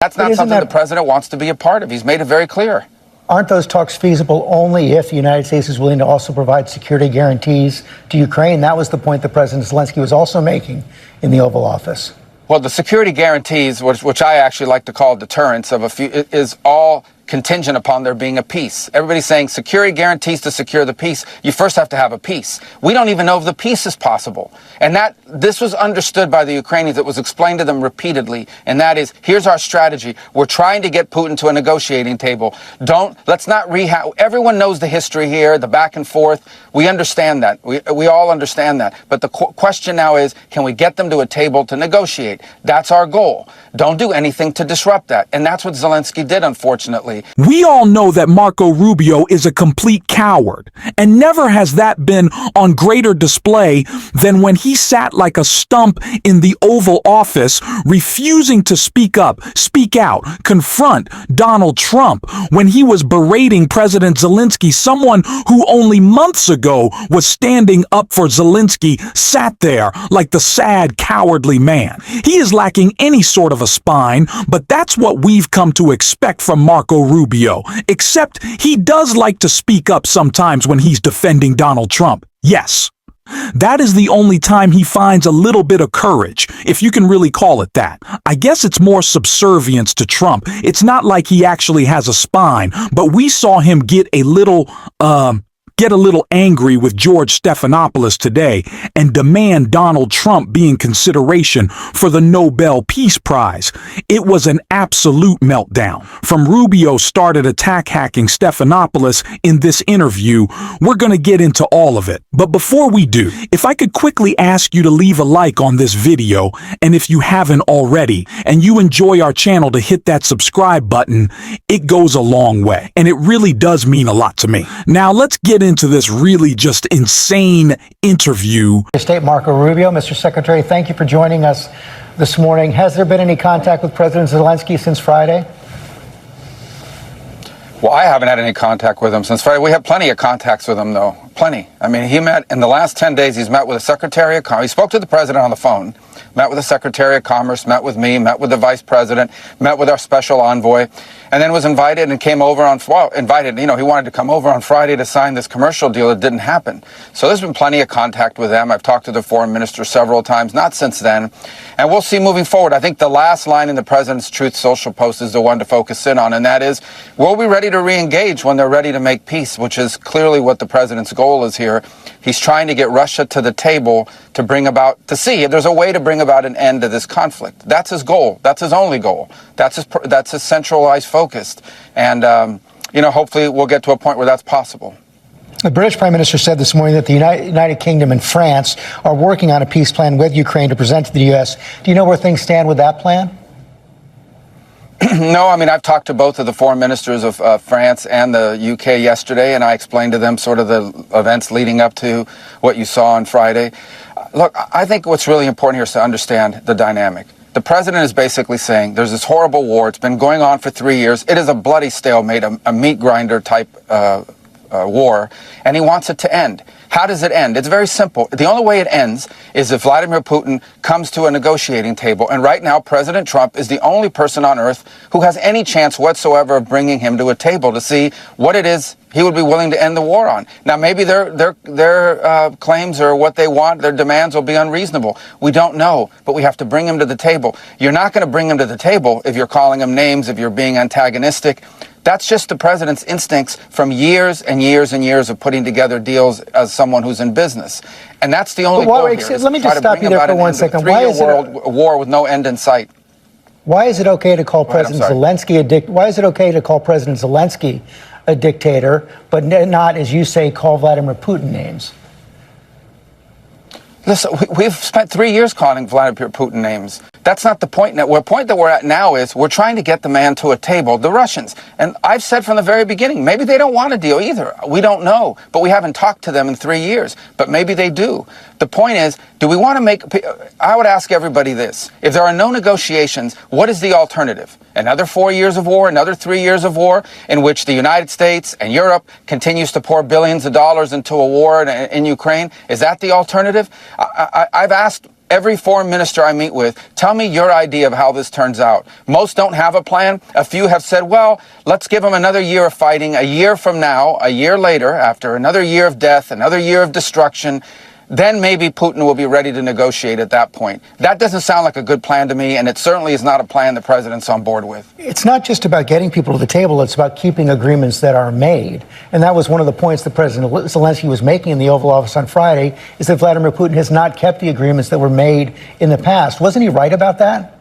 That's not something the president wants to be a part of. He's made it very clear. Aren't those talks feasible only if the United States is willing to also provide security guarantees to Ukraine? That was the point that President Zelenskyy was also making in the Oval Office. Well, the security guarantees, which I actually like to call deterrence of is all contingent upon there being a peace. Everybody's saying security guarantees to secure the peace. You first have to have a peace. We don't even know if the peace is possible. And this was understood by the Ukrainians. It was explained to them repeatedly. And that is, here's our strategy. We're trying to get Putin to a negotiating table. Let's not everyone knows the history here, the back and forth. We understand that. We all understand that. But the question now is, can we get them to a table to negotiate? That's our goal. Don't do anything to disrupt that. And that's what Zelenskyy did, unfortunately. We all know that Marco Rubio is a complete coward, and never has that been on greater display than when he sat like a stump in the Oval Office, refusing to speak up, speak out, confront Donald Trump when he was berating President Zelenskyy. Someone who only months ago was standing up for Zelenskyy sat there like the sad, cowardly man. He is lacking any sort of a spine, but that's what we've come to expect from Marco Rubio, except he does like to speak up sometimes when he's defending Donald Trump. Yes, that is the only time he finds a little bit of courage, if you can really call it that. I guess it's more subservience to Trump. It's not like he actually has a spine, but we saw him get a little angry with George Stephanopoulos today and demand Donald Trump be in consideration for the Nobel Peace Prize. It was an absolute meltdown. From Rubio started attack hacking Stephanopoulos in this interview, we're going to get into all of it. But before we do, if I could quickly ask you to leave a like on this video, and if you haven't already, and you enjoy our channel, to hit that subscribe button. It goes a long way, and it really does mean a lot to me. Now let's get into this really just insane interview. State Marco Rubio, Mr. Secretary, thank you for joining us this morning. Has there been any contact with President Zelenskyy since Friday? Well, I haven't had any contact with him since Friday. We have plenty of contacts with him, though. Plenty. I mean, he met in the last 10 days. He's met with the Secretary of Commerce. He spoke to the president on the phone, met with the Secretary of Commerce, met with me, met with the Vice President, met with our special envoy, and then was invited and came over on, he wanted to come over on Friday to sign this commercial deal. It didn't happen. So there's been plenty of contact with them. I've talked to the foreign minister several times, not since then. And we'll see moving forward. I think the last line in the president's Truth Social post is the one to focus in on, and that is, we'll be ready to re-engage when they're ready to make peace, which is clearly what the president's goal is here. He's trying to get Russia to the table to see if there's a way to bring about an end to this conflict. That's his goal. That's his only goal. That's his centralized focused. And, hopefully we'll get to a point where that's possible. The British Prime Minister said this morning that the United Kingdom and France are working on a peace plan with Ukraine to present to the U.S. Do you know where things stand with that plan? No, I mean, I've talked to both of the foreign ministers of France and the UK yesterday, and I explained to them sort of the events leading up to what you saw on Friday. Look, I think what's really important here is to understand the dynamic. The president is basically saying there's this horrible war. It's been going on for 3 years. It is a bloody stalemate, a meat grinder type war, and he wants it to end. How does it end? It's very simple. The only way it ends is if Vladimir Putin comes to a negotiating table. And right now, President Trump is the only person on earth who has any chance whatsoever of bringing him to a table to see what it is he would be willing to end the war on. Now, maybe their claims or what they want, their demands will be unreasonable. We don't know, but we have to bring him to the table. You're not going to bring him to the table if you're calling him names, if you're being antagonistic. That's just the president's instincts from years and years and years of putting together deals as someone who's in business. And that's the only goal here. Let me just stop you there for 1 second. Why is it a war with no end in sight? Why is it okay to call President Zelenskyy a dictator, but not, as you say, call Vladimir Putin names? Listen, we've spent 3 years calling Vladimir Putin names. That's not the point. The point that we're at now is we're trying to get the man to a table, the Russians. And I've said from the very beginning, maybe they don't want a deal either. We don't know. But we haven't talked to them in 3 years. But maybe they do. The point is, do we want to make... I would ask everybody this. If there are no negotiations, what is the alternative? Another 4 years of war, another 3 years of war, in which the United States and Europe continues to pour billions of dollars into a war in Ukraine? Is that the alternative? I've asked every foreign minister I meet with, tell me your idea of how this turns out. Most don't have a plan. A few have said, well, let's give them another year of fighting. A year from now, a year later, after another year of death, another year of destruction, then maybe Putin will be ready to negotiate at that point. That doesn't sound like a good plan to me, and it certainly is not a plan the president's on board with. It's not just about getting people to the table, it's about keeping agreements that are made. And that was one of the points that President Zelenskyy was making in the Oval Office on Friday, is that Vladimir Putin has not kept the agreements that were made in the past. Wasn't he right about that?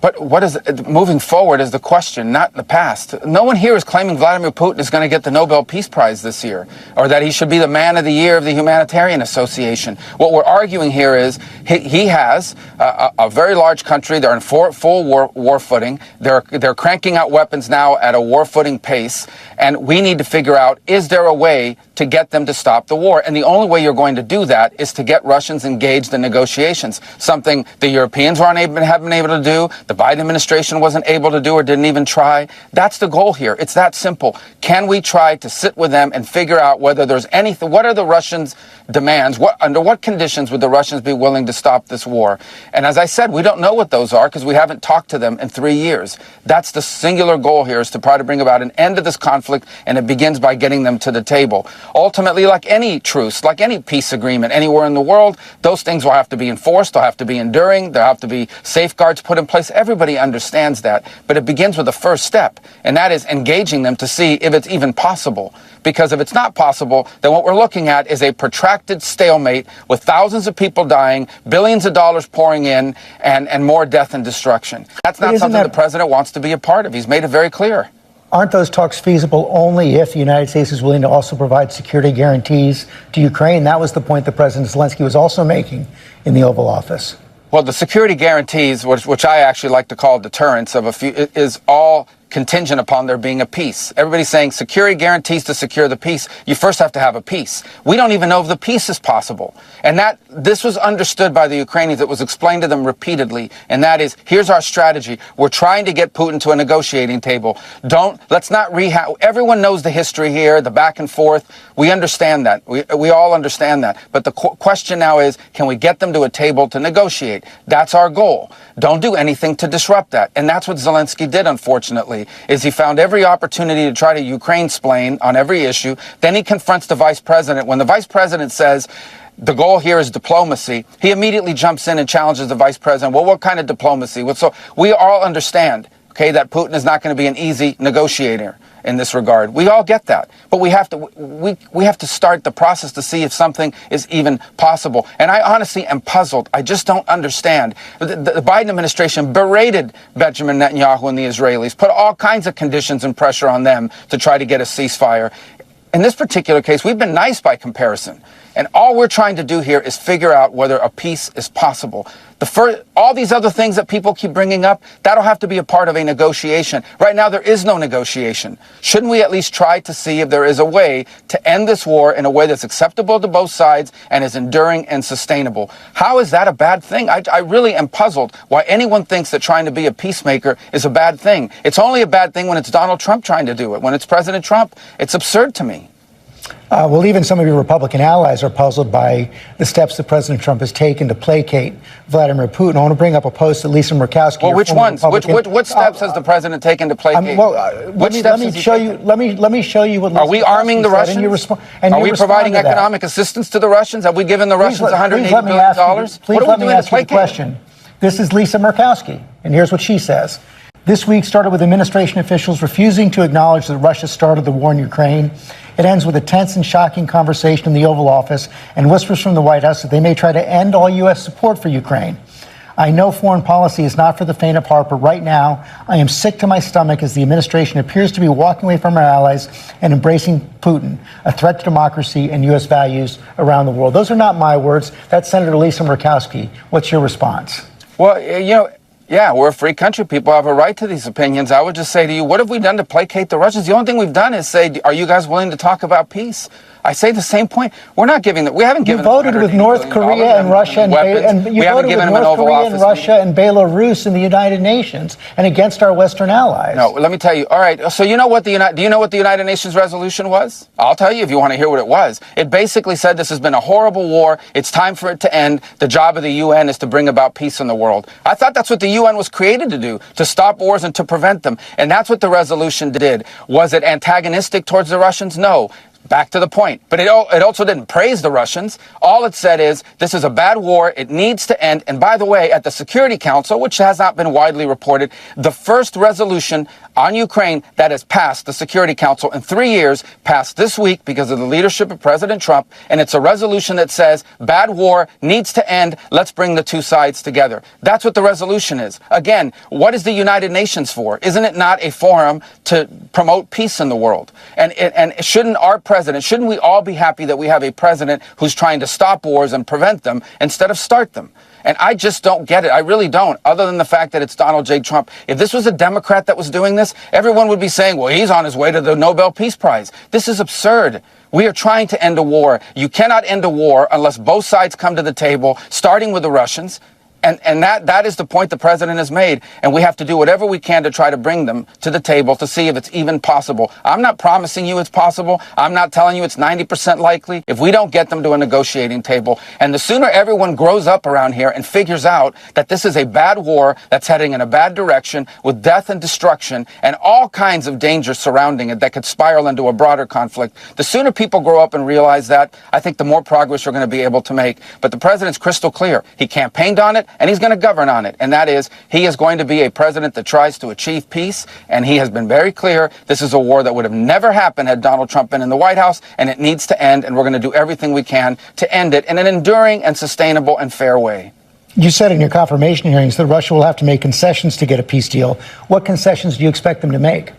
But what is moving forward is the question, not the past. No one here is claiming Vladimir Putin is going to get the Nobel Peace Prize this year, or that he should be the Man of the Year of the Humanitarian Association. What we're arguing here is he has a very large country. They're in full war footing. They're cranking out weapons now at a war footing pace, and we need to figure out, is there a way to get them to stop the war? And the only way you're going to do that is to get Russians engaged in negotiations, something the Europeans haven't been able to do, the Biden administration wasn't able to do or didn't even try. That's the goal here. It's that simple. Can we try to sit with them and figure out whether there's anything, what are the Russians' demands? Under what conditions would the Russians be willing to stop this war? And as I said, we don't know what those are because we haven't talked to them in 3 years. That's the singular goal here, is to try to bring about an end to this conflict, and it begins by getting them to the table. Ultimately, like any truce, like any peace agreement anywhere in the world, those things will have to be enforced, they'll have to be enduring, there'll have to be safeguards put in place. Everybody understands that, but it begins with the first step, and that is engaging them to see if it's even possible. Because if it's not possible, then what we're looking at is a protracted stalemate with thousands of people dying, billions of dollars pouring in, and more death and destruction. That's not something the president wants to be a part of. He's made it very clear. Aren't those talks feasible only if the United States is willing to also provide security guarantees to Ukraine? That was the point that President Zelenskyy was also making in the Oval Office. Well, the security guarantees, which I actually like to call deterrence of is all contingent upon there being a peace. Everybody's saying security guarantees to secure the peace. You first have to have a peace. We don't even know if the peace is possible. And this was understood by the Ukrainians. It was explained to them repeatedly. And that is, here's our strategy. We're trying to get Putin to a negotiating table. Let's not everyone knows the history here, the back and forth. We understand that. We all understand that. But the question now is, can we get them to a table to negotiate? That's our goal. Don't do anything to disrupt that. And that's what Zelenskyy did, unfortunately, is he found every opportunity to try to Ukraine-splain on every issue. Then he confronts the vice president. When the vice president says the goal here is diplomacy, he immediately jumps in and challenges the vice president. Well, what kind of diplomacy? So we all understand, okay, that Putin is not going to be an easy negotiator in this regard. We all get that. But we have to start the process to see if something is even possible. And I honestly am puzzled. I just don't understand. The Biden administration berated Benjamin Netanyahu and the Israelis, put all kinds of conditions and pressure on them to try to get a ceasefire. In this particular case, we've been nice by comparison. And all we're trying to do here is figure out whether a peace is possible. All these other things that people keep bringing up, that'll have to be a part of a negotiation. Right now, there is no negotiation. Shouldn't we at least try to see if there is a way to end this war in a way that's acceptable to both sides and is enduring and sustainable? How is that a bad thing? I really am puzzled why anyone thinks that trying to be a peacemaker is a bad thing. It's only a bad thing when it's Donald Trump trying to do it. When it's President Trump, it's absurd to me. Well, even some of your Republican allies are puzzled by the steps that President Trump has taken to placate Vladimir Putin. I want to bring up a post that Lisa Murkowski. Well, which ones? What steps has the president taken to placate? Let me show you what. Are we arming the Russians? Are we providing economic assistance to the Russians? Have we given the Russians $180 billion? Please let me ask you the question. This is Lisa Murkowski, and here's what she says. This week started with administration officials refusing to acknowledge that Russia started the war in Ukraine. It ends with a tense and shocking conversation in the Oval Office and whispers from the White House that they may try to end all U.S. support for Ukraine. I know foreign policy is not for the faint of heart, but right now I am sick to my stomach as the administration appears to be walking away from our allies and embracing Putin, a threat to democracy and U.S. values around the world. Those are not my words. That's Senator Lisa Murkowski. What's your response? Well, yeah, we're a free country. People have a right to these opinions. I would just say to you, what have we done to placate the Russians? The only thing we've done is say, are you guys willing to talk about peace? I say the same point. We're not giving that. We haven't You given. voted with North Korea and Russia and you voted with North Korea and Russia and Belarus in the United Nations and against our Western allies. No, let me tell you. All right. So do you know what the United Nations resolution was? I'll tell you if you want to hear what it was. It basically said this has been a horrible war. It's time for it to end. The job of the UN is to bring about peace in the world. I thought that's what the UN was created to do, to stop wars and to prevent them. And that's what the resolution did. Was it antagonistic towards the Russians? No. Back to the point. But it also didn't praise the Russians. All it said is, this is a bad war. It needs to end. And by the way, at the Security Council, which has not been widely reported, the first resolution on Ukraine that has passed the Security Council in 3 years passed this week because of the leadership of President Trump. And it's a resolution that says, bad war needs to end. Let's bring the two sides together. That's what the resolution is. Again, what is the United Nations for? Isn't it not a forum to promote peace in the world? And shouldn't our president, shouldn't we all be happy that we have a president who's trying to stop wars and prevent them instead of start them? And I just don't get it. I really don't, other than the fact that it's Donald J. Trump. If this was a Democrat that was doing this, everyone would be saying, well, he's on his way to the Nobel Peace Prize. This is absurd. We are trying to end a war. You cannot end a war unless both sides come to the table, starting with the Russians. And that is the point the president has made. And we have to do whatever we can to try to bring them to the table to see if it's even possible. I'm not promising you it's possible. I'm not telling you it's 90% likely. If we don't get them to a negotiating table, and the sooner everyone grows up around here and figures out that this is a bad war that's heading in a bad direction with death and destruction and all kinds of dangers surrounding it that could spiral into a broader conflict, the sooner people grow up and realize that, I think the more progress we're going to be able to make. But the president's crystal clear. He campaigned on it, and he's going to govern on it. And that is, he is going to be a president that tries to achieve peace. And he has been very clear, this is a war that would have never happened had Donald Trump been in the White House, and it needs to end. And we're going to do everything we can to end it in an enduring and sustainable and fair way. You said in your confirmation hearings that Russia will have to make concessions to get a peace deal. What concessions do you expect them to make?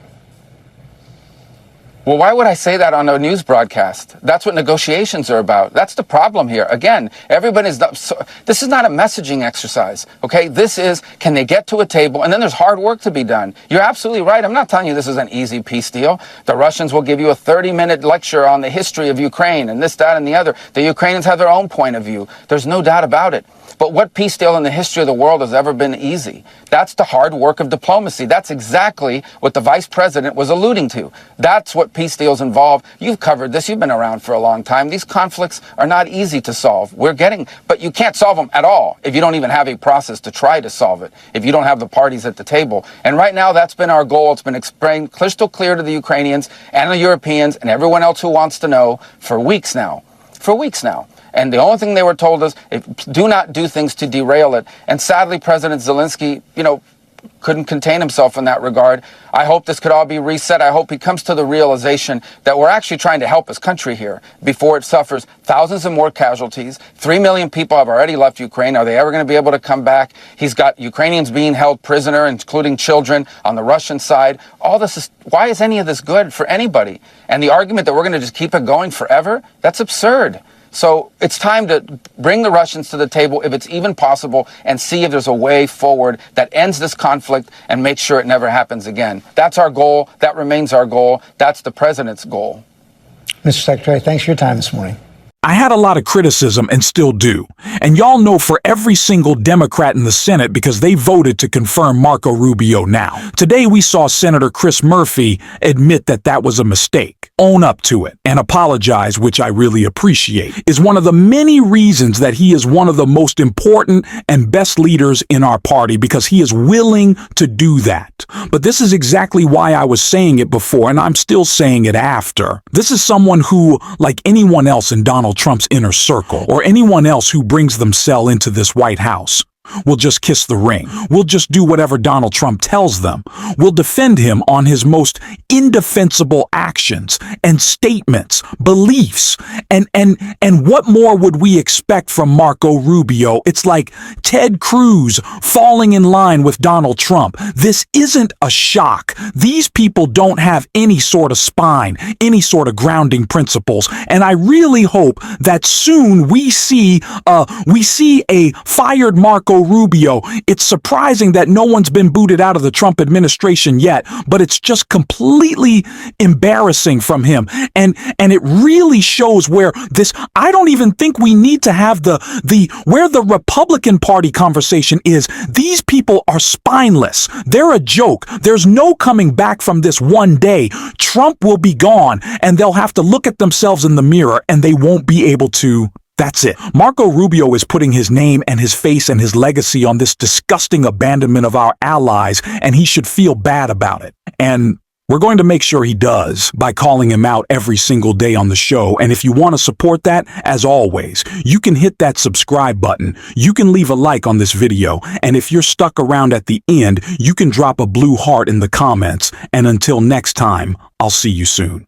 Well, why would I say that on a news broadcast? That's what negotiations are about. That's the problem here. Again, this is not a messaging exercise, okay? This is, can they get to a table? And then there's hard work to be done. You're absolutely right. I'm not telling you this is an easy peace deal. The Russians will give you a 30-minute lecture on the history of Ukraine and this, that, and the other. The Ukrainians have their own point of view. There's no doubt about it. But what peace deal in the history of the world has ever been easy? That's the hard work of diplomacy. That's exactly what the vice president was alluding to. That's what peace deals involve. You've covered this. You've been around for a long time. These conflicts are not easy to solve. But you can't solve them at all if you don't even have a process to try to solve it, if you don't have the parties at the table. And right now, that's been our goal. It's been explained crystal clear to the Ukrainians and the Europeans and everyone else who wants to know for weeks now. For weeks now. And the only thing they were told is, do not do things to derail it. And sadly, President Zelenskyy, couldn't contain himself in that regard. I hope this could all be reset. I hope he comes to the realization that we're actually trying to help his country here before it suffers thousands of more casualties. 3 million people have already left Ukraine. Are they ever going to be able to come back? He's got Ukrainians being held prisoner, including children on the Russian side. Why is any of this good for anybody? And the argument that we're going to just keep it going forever, that's absurd. So it's time to bring the Russians to the table, if it's even possible, and see if there's a way forward that ends this conflict and makes sure it never happens again. That's our goal. That remains our goal. That's the president's goal. Mr. Secretary, thanks for your time this morning. I had a lot of criticism and still do. And y'all know for every single Democrat in the Senate because they voted to confirm Marco Rubio now. Today we saw Senator Chris Murphy admit that that was a mistake, own up to it, and apologize, which I really appreciate, is one of the many reasons that he is one of the most important and best leaders in our party because he is willing to do that. But this is exactly why I was saying it before and I'm still saying it after. This is someone who, like anyone else in Donald Trump's inner circle, or anyone else who brings themselves into this White House, will just kiss the ring. We'll just do whatever Donald Trump tells them. We'll defend him on his most indefensible actions and statements, beliefs. And what more would we expect from Marco Rubio? It's like Ted Cruz falling in line with Donald Trump. This isn't a shock. These people don't have any sort of spine, any sort of grounding principles. And I really hope that soon we see a fired Marco Marco Rubio, it's surprising that no one's been booted out of the Trump administration yet, but it's just completely embarrassing from him. And it really shows where I don't even think we need to have where the Republican Party conversation is. These people are spineless. They're a joke. There's no coming back from this one day. Trump will be gone, and they'll have to look at themselves in the mirror, and they won't be able to. That's it. Marco Rubio is putting his name and his face and his legacy on this disgusting abandonment of our allies, and he should feel bad about it. And we're going to make sure he does by calling him out every single day on the show. And if you want to support that, as always, you can hit that subscribe button. You can leave a like on this video. And if you're stuck around at the end, you can drop a blue heart in the comments. And until next time, I'll see you soon.